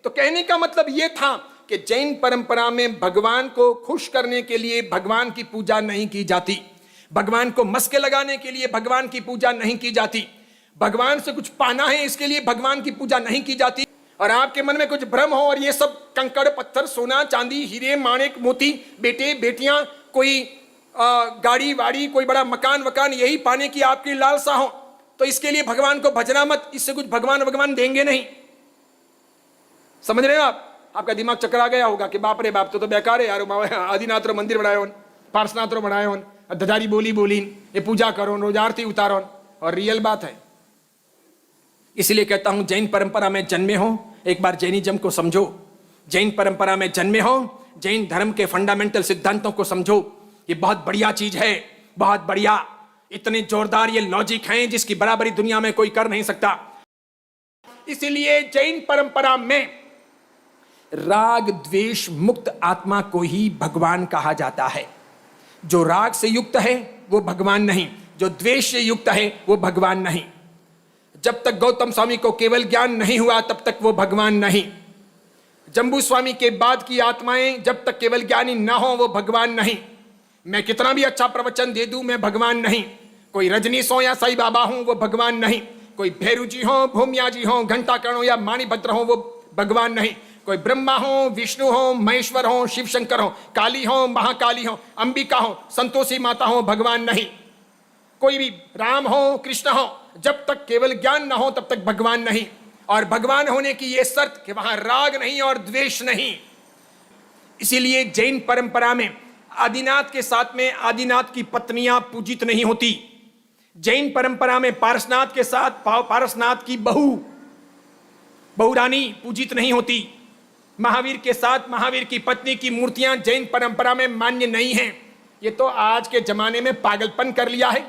तो कहने का मतलब यह था कि जैन परंपरा में भगवान को खुश करने के लिए भगवान की पूजा नहीं की जाती, भगवान को मस्के लगाने के लिए भगवान की पूजा नहीं की जाती, भगवान से कुछ पाना है इसके लिए भगवान की पूजा नहीं की जाती। और आपके मन में कुछ भ्रम हो और ये सब कंकड़ पत्थर सोना चांदी हीरे माणिक मोती बेटे बेटियां कोई गाड़ी वाड़ी कोई बड़ा मकान वकान यही पाने की आपकी लालसा हो, तो इसके लिए भगवान को भजना मत, इससे कुछ भगवान देंगे नहीं। समझ रहे हो आप? आपका दिमाग चकरा गया होगा कि बाप रे बाप तो बेकार है यार, आदिनाथ रो मंदिर बनाए होन, पार्श्वनाथ रो बनाए होन, ददारी बोली बोली ये पूजा करो रोज आरती उतारो, और रियल बात है। इसलिए कहता हूं जैन परंपरा में जन्मे हो एक बार जैनिज्म को समझो, जैन परंपरा में जन्मे हो जैन धर्म के फंडामेंटल सिद्धांतों को समझो। ये बहुत बढ़िया चीज है, बहुत बढ़िया, इतने जोरदार ये लॉजिक हैं जिसकी बराबरी दुनिया में कोई कर नहीं सकता। इसलिए जैन परंपरा में राग द्वेष मुक्त आत्मा को ही भगवान कहा जाता है। जो राग से युक्त है वो भगवान नहीं, जो द्वेष से युक्त है वो भगवान नहीं। जब तक गौतम स्वामी को केवल ज्ञान नहीं हुआ तब तक वो भगवान नहीं। जंबू स्वामी के बाद की आत्माएं जब तक केवल ज्ञानी ना हो वो भगवान नहीं। मैं कितना भी अच्छा प्रवचन दे दूं मैं भगवान नहीं। कोई रजनीश हो या साईं बाबा हो वो भगवान नहीं। कोई भैरू जी हो, भूमिया जी हो, घंटाकर्ण हो या माणिभद्र हो वो भगवान नहीं। कोई ब्रह्मा हो, विष्णु हो, महेश्वर हो, शिव शंकर हो, काली हो, महाकाली हो, अंबिका हो, संतोषी माता हो, भगवान नहीं। कोई भी राम हो, कृष्ण हो, जब तक केवल ज्ञान ना हो तब तक भगवान नहीं। और भगवान होने की यह शर्त कि वहां राग नहीं और द्वेष नहीं। इसीलिए जैन परंपरा में आदिनाथ के साथ में आदिनाथ की पत्नियां पूजित नहीं होती। जैन परंपरा में पारसनाथ के साथ पारसनाथ की बहुरानी पूजित नहीं होती। महावीर के साथ महावीर की पत्नी की मूर्तियां जैन परंपरा में मान्य नहीं है। ये तो आज के जमाने में पागलपन कर लिया है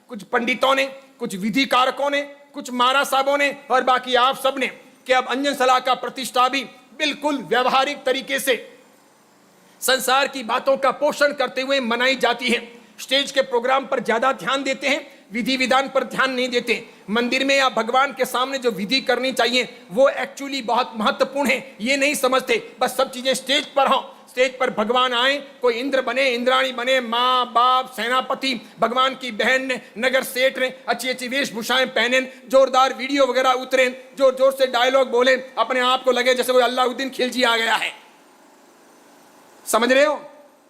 कुछ पंडितों ने, कुछ विधि कारकों ने, कुछ मारा साहबों ने और बाकी आप सब ने, कि अब अंजन सलाह का प्रतिष्ठा भी बिल्कुल व्यवहारिक तरीके से संसार की बातों का पोषण करते हुए मनाई जाती है। स्टेज के प्रोग्राम पर ज्यादा ध्यान देते हैं, विधि विधान पर ध्यान नहीं देते। मंदिर में या भगवान के सामने जो विधि करनी चाहिए वो एक्चुअली बहुत महत्वपूर्ण है, ये नहीं समझते। बस सब चीजें स्टेज पर हो, स्टेज पर भगवान आए, कोई इंद्र बने, इंद्राणी बने, माँ बाप सेनापति, भगवान की बहन ने, नगर सेठ ने अच्छी अच्छी वेशभूषाएं पहने, जोरदार वीडियो वगैरह उतरे, जोर जोर से डायलॉग बोले, अपने आप को लगे जैसे कोई अल्लाउद्दीन खिलजी आ गया है। समझ रहे हो?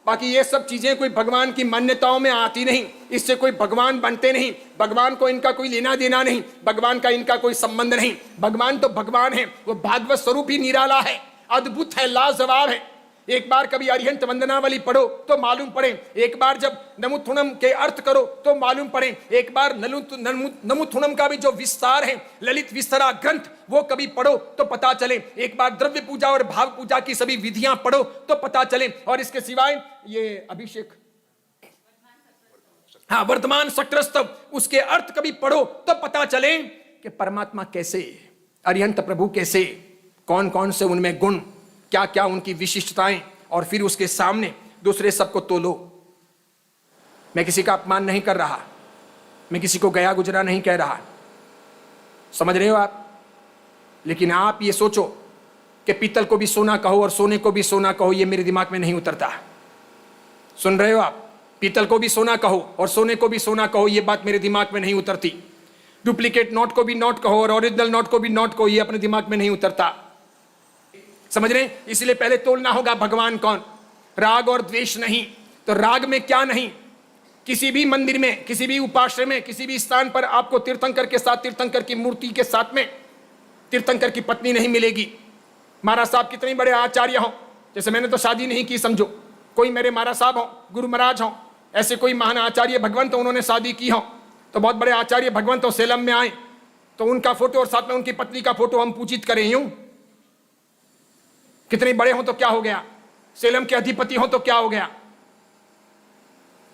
बाकी ये सब चीजें कोई भगवान की मान्यताओं में आती नहीं, इससे कोई भगवान बनते नहीं। भगवान को इनका कोई लेना देना नहीं, भगवान का इनका कोई संबंध नहीं। भगवान तो भगवान है, वो भागवत स्वरूप ही निराला है, अद्भुत है, लाजवाब है। एक बार कभी अरिहंत वंदनावली पढ़ो तो मालूम पड़े, एक बार जब नमुथुणम के अर्थ करो तो मालूम पड़े, एक बार नमुथुणम का भी जो विस्तार है ललित विस्तरा ग्रंथ वो कभी पढ़ो तो पता चले, एक बार द्रव्य पूजा और भाव पूजा की सभी विधियां पढ़ो तो पता चले। और इसके सिवाय ये अभिषेक, हाँ, वर्तमान शक्रस्तव, उसके अर्थ कभी पढ़ो तो पता चले कि परमात्मा कैसे, अरिहंत प्रभु कैसे, कौन कौन से उनमें गुण, क्या क्या उनकी विशिष्टताएं, और फिर उसके सामने दूसरे सबको तोलो। मैं किसी का अपमान नहीं कर रहा, मैं किसी को गया गुजरा नहीं कह रहा, समझ रहे हो आप? लेकिन आप ये सोचो कि पीतल को भी सोना कहो और सोने को भी सोना कहो, ये मेरे दिमाग में नहीं उतरता। सुन रहे हो आप? पीतल को भी सोना कहो और सोने को भी सोना कहो, ये बात मेरे दिमाग में नहीं उतरती। डुप्लीकेट नोट को भी नोट कहो और ओरिजिनल नोट को भी नोट कहो, ये अपने दिमाग में नहीं उतरता। समझ रहे? इसलिए पहले तोलना होगा भगवान कौन, राग और द्वेष नहीं। तो राग में क्या नहीं, किसी भी मंदिर में, किसी भी उपाश्रय में, किसी भी स्थान पर आपको तीर्थंकर के साथ, तीर्थंकर की मूर्ति के साथ में तीर्थंकर की पत्नी नहीं मिलेगी। महाराज साहब कितने बड़े आचार्य हो, जैसे मैंने तो शादी नहीं की समझो, कोई मेरे महाराज साहब हो, गुरु महाराज हो, ऐसे कोई महान आचार्य भगवंत उन्होंने शादी की हो, तो बहुत बड़े आचार्य भगवंत हो सेलम में आए तो उनका फोटो और साथ में उनकी पत्नी का फोटो हम पूजित करें, यूं कितने बड़े हो तो क्या हो गया, सेलम के अधिपति हो तो क्या हो गया,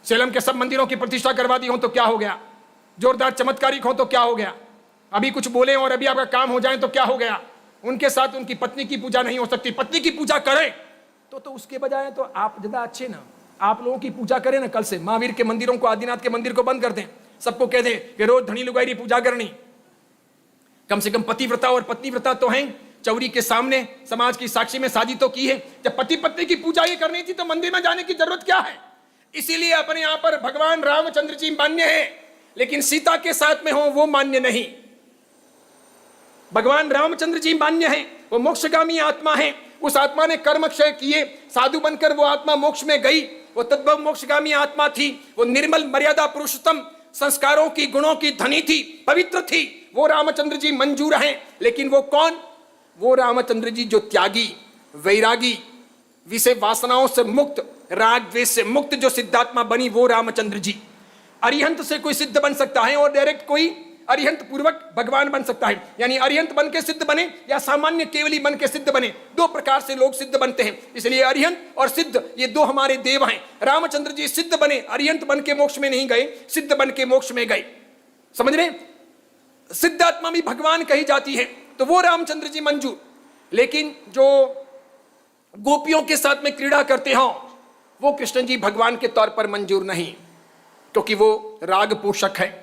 सेलम के सब मंदिरों की प्रतिष्ठा करवा दी हो तो क्या हो गया, जोरदार चमत्कारिक हो तो क्या हो गया, अभी कुछ बोले और अभी आपका काम हो जाए तो क्या हो गया। उनके साथ उनकी पत्नी की पूजा नहीं हो सकती। पत्नी की पूजा करें तो उसके बजाय तो आप ज्यादा अच्छे ना, आप लोगों की पूजा करें ना। कल से महावीर के मंदिरों को, आदिनाथ के मंदिर को बंद कर दें, सबको कह दें कि रोज धनी लुगाई पूजा करनी। कम से कम पतिव्रता और पत्नीव्रता तो हैं, चौरी के सामने समाज की साक्षी में शादी तो की है। जब पति पत्नी की पूजा ही करनी थी तो मंदिर में जाने की जरूरत क्या है? इसीलिए अपने यहां पर भगवान रामचंद्र जी मान्य है, लेकिन सीता के साथ में हो वो मान्य नहीं। भगवान रामचंद्र जी मान्य है, वो मोक्षगामी आत्मा है। उस आत्मा ने कर्म क्षय किए, साधु बनकर वो आत्मा मोक्ष में गई। वो तद्भव मोक्षगामी आत्मा थी। वो निर्मल मर्यादा पुरुषोत्तम संस्कारों की गुणों की धनी थी, पवित्र थी। वो रामचंद्र जी मंजूर हैं। लेकिन वो कौन? वो रामचंद्र जी जो त्यागी, वैरागी, विषय वासनाओं से मुक्त, राग द्वेष से मुक्त जो सिद्धात्मा बनी, वो रामचंद्र जी। अरिहंत से कोई सिद्ध बन सकता है और डायरेक्ट कोई अरिहंत पूर्वक भगवान बन सकता है। यानी अरिहंत बन के सिद्ध बने या सामान्य केवली बन के सिद्ध बने, दो प्रकार से लोग सिद्ध बनते हैं। इसलिए अरिहंत और सिद्ध ये दो हमारे देव हैं। रामचंद्र जी सिद्ध बने, अरिहंत बन के मोक्ष में नहीं गए, सिद्ध बन के मोक्ष में गए। समझ रहे? सिद्धात्मा भी भगवान कही जाती है, तो वो रामचंद्र जी मंजूर। लेकिन जो गोपियों के साथ में क्रीड़ा करते हो वो कृष्ण जी भगवान के तौर पर मंजूर नहीं, क्योंकि वो राग पोषक है।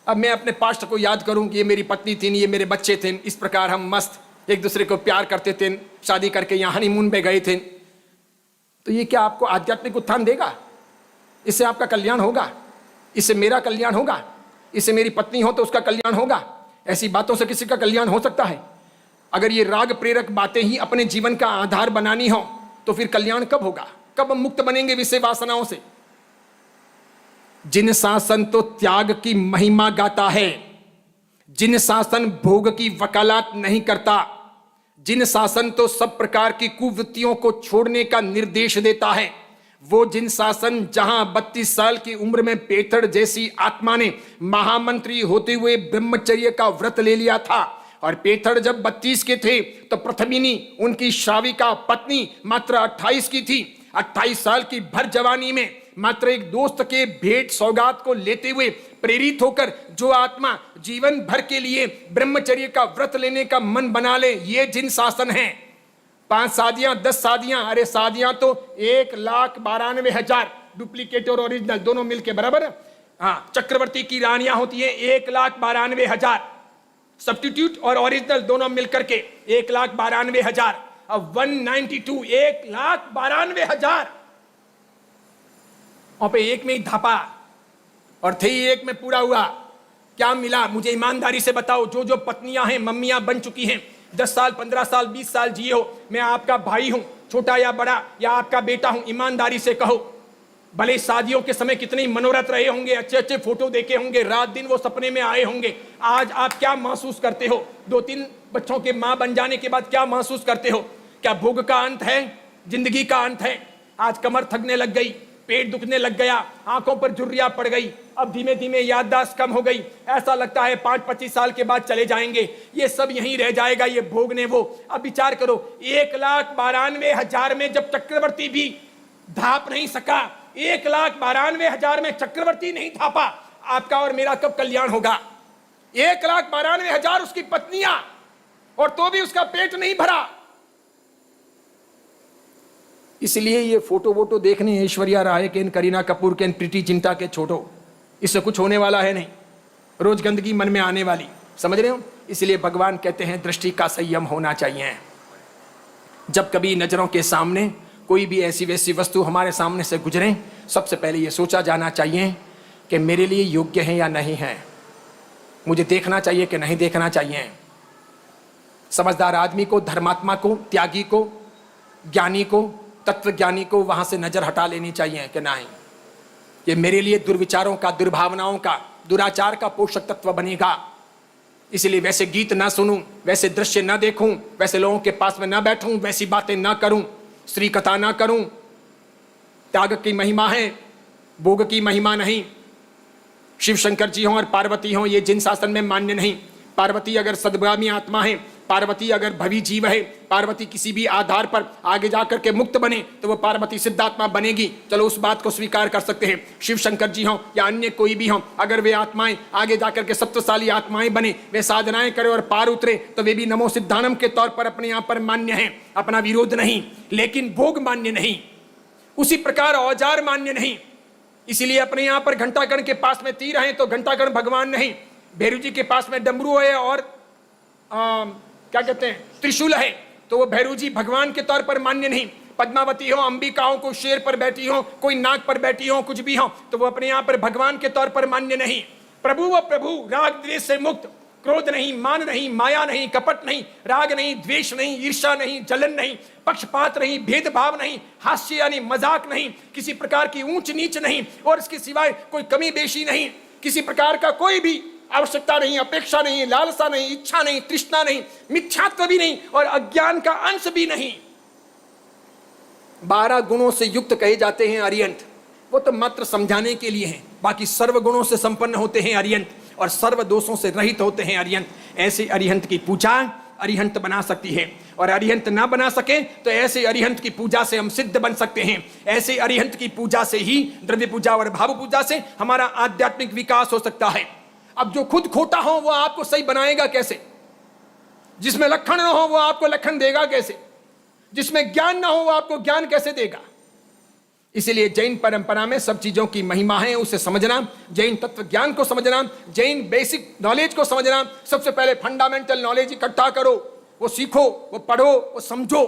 अब मैं अपने पास्ट को याद करूं कि ये मेरी पत्नी थी, ये मेरे बच्चे थे, इस प्रकार हम मस्त एक दूसरे को प्यार करते थे, शादी करके यहाँ हनीमून पे गए थे, तो ये क्या आपको आध्यात्मिक उत्थान देगा? इससे आपका कल्याण होगा? इससे मेरा कल्याण होगा? इससे मेरी पत्नी हो तो उसका कल्याण होगा? ऐसी बातों से किसी का कल्याण हो सकता है? अगर ये राग प्रेरक बातें ही अपने जीवन का आधार बनानी हो तो फिर कल्याण कब होगा? कब हम मुक्त बनेंगे विषय वासनाओं से? जिन शासन तो त्याग की महिमा गाता है, जिन शासन भोग की वकालत नहीं करता, जिन शासन तो सब प्रकार की कुवृत्तियों को छोड़ने का निर्देश देता है, वो जिन शासन जहां 32 साल की उम्र में पेथड़ जैसी आत्मा ने महामंत्री होते हुए ब्रह्मचर्य का व्रत ले लिया था, और पेथड़ जब 32 के थे तो प्रथमिनी उनकी श्राविका पत्नी मात्र 28 की थी। 28 साल की भर जवानी में मात्र एक दोस्त के भेंट सौगात को लेते हुए प्रेरित होकर जो आत्मा जीवन भर के लिए ब्रह्मचर्य का व्रत लेने का मन बना ले, ये जिन शासन है। 5 शादियां 10 शादियां, अरे शादियां तो 1,92,000 डुप्लीकेट और ओरिजिनल दोनों मिलके बराबर। हाँ, चक्रवर्ती की रानियां होती है 1,92,000, सब्स्टिट्यूट और ओरिजिनल दोनों मिलकर के 1,92,000। अब 192 1,92,000 और पे एक में ही धापा और थे ही एक में पूरा हुआ। क्या मिला? मुझे ईमानदारी से बताओ। जो जो पत्नियां हैं, मम्मियां बन चुकी हैं, 10 साल 15 साल 20 साल जिए हो, मैं आपका भाई हूं, छोटा या बड़ा, या आपका बेटा हूं, ईमानदारी से कहो, भले शादियों के समय कितने मनोरथ रहे होंगे, अच्छे अच्छे फोटो देखे होंगे, रात दिन वो सपने में आए होंगे, आज आप क्या महसूस करते हो? 2-3 बच्चों के मां बन जाने के बाद क्या महसूस करते हो? क्या भोग का अंत है? जिंदगी का अंत है? आज कमर थकने लग गई, पेट दुखने लग गया, आंखों पर झुर्रियां पड़ गई, अब धीमे धीमे याददाश्त कम हो गई, ऐसा लगता है 5-25 साल के बाद चले जाएंगे, ये सब यहीं रह जाएगा, ये भोग ने वो। अब विचार करो, 1,92,000 में जब चक्रवर्ती भी धाप नहीं सका, 1,92,000 में चक्रवर्ती नहीं धापा, आपका और मेरा कब कल्याण होगा? 1,92,000 उसकी पत्नियां, और तो भी उसका पेट नहीं भरा। इसलिए ये फोटो वोटो देखने ऐश्वर्या राय के, करीना कपूर के, प्रीति जिंटा के छोटो, इससे कुछ होने वाला है नहीं, रोज गंदगी मन में आने वाली। समझ रहे हो? इसलिए भगवान कहते हैं दृष्टि का संयम होना चाहिए। जब कभी नजरों के सामने कोई भी ऐसी वैसी वस्तु हमारे सामने से गुजरे, सबसे पहले ये सोचा जाना चाहिए कि मेरे लिए योग्य है या नहीं है, मुझे देखना चाहिए कि नहीं देखना चाहिए। समझदार आदमी को, धर्मात्मा को, त्यागी को, ज्ञानी को, तत्वज्ञानी को वहां से नजर हटा लेनी चाहिए कि नहीं, ये मेरे लिए दुर्विचारों का, दुर्भावनाओं का, दुराचार का पोषक तत्व बनेगा। इसलिए वैसे गीत ना सुनूं, वैसे दृश्य ना देखूं, वैसे लोगों के पास में ना बैठूं, वैसी बातें ना करूं, श्री कथा ना करूं। त्याग की महिमा है, भोग की महिमा नहीं। शिव शंकर जी हों और पार्वती हों, ये जिन शासन में मान्य नहीं। पार्वती अगर सद्गामी आत्मा है, पार्वती अगर भवी जीव है, पार्वती किसी भी आधार पर आगे जाकर के मुक्त बने तो वो पार्वती सिद्धात्मा बनेगी। चलो उस बात को स्वीकार कर सकते हैं। शिव शंकर जी हों या अन्य कोई भी हों, अगर वे आत्माएं आगे जाकर के सत्वशाली आत्माएं बने, वे साधनाएं करें और पार उतरे, तो वे भी नमो सिद्धानम के तौर पर अपने यहाँ पर मान्य है, अपना विरोध नहीं। लेकिन भोग मान्य नहीं, उसी प्रकार औजार मान्य नहीं। इसीलिए अपने यहाँ पर घंटाकर्ण के पास में तीर है तो घंटाकर्ण भगवान नहीं, भैरू जी के पास में डमरू है और क्या कहते हैं, त्रिशूल है, तो वो भैरू जी भगवान के तौर पर मान्य नहीं। पद्मावती हो, अंबिका हो, कोई शेर पर बैठी हो, कोई नाग पर बैठी हो, कुछ भी हो, तो वो अपने यहाँ पर भगवान के तौर पर मान्य नहीं। प्रभु व प्रभु, राग द्वेष से मुक्त, क्रोध नहीं, मान नहीं, माया नहीं, कपट नहीं, राग नहीं, द्वेष नहीं, ईर्ष्या नहीं, जलन नहीं, पक्षपात नहीं, भेदभाव नहीं, हास्य यानी मजाक नहीं, किसी प्रकार की ऊंच नीच नहीं, और इसके सिवाय कोई कमी बेशी नहीं, किसी प्रकार का कोई भी आवश्यकता नहीं, अपेक्षा नहीं, लालसा नहीं, इच्छा नहीं, तृष्णा नहीं, मिथ्यात्व भी नहीं, और अज्ञान का अंश भी नहीं। 12 गुणों से युक्त कहे जाते हैं अरिहंत। वो तो मात्र समझाने के लिए हैं, बाकी सर्व गुणों से संपन्न होते हैं अरिहंत, और सर्व दोषों से रहित होते हैं अरिहंत। ऐसे अरिहंत की पूजा अरिहंत बना सकती है, और अरिहंत ना बना सके तो ऐसे अरिहंत की पूजा से हम सिद्ध बन सकते हैं। ऐसे अरिहंत की पूजा से ही, द्रव्य पूजा और भाव पूजा से हमारा आध्यात्मिक विकास हो सकता है। अब जो खुद खोटा हो वो आपको सही बनाएगा कैसे? जिसमें लक्षण न हो वो आपको लक्षण देगा कैसे? जिसमें ज्ञान ना हो वो आपको ज्ञान कैसे देगा? इसलिए जैन परंपरा में सब चीजों की महिमा है, उसे समझना, जैन तत्व ज्ञान को समझना, जैन बेसिक नॉलेज को समझना। सबसे पहले फंडामेंटल नॉलेज इकट्ठा करो, वो सीखो, वो पढ़ो, वो समझो,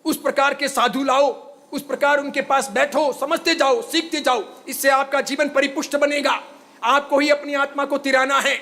उस प्रकार के साधु लाओ, उस प्रकार उनके पास बैठो, समझते जाओ, सीखते जाओ। इससे आपका जीवन परिपुष्ट बनेगा। आपको ही अपनी आत्मा को तिराना है।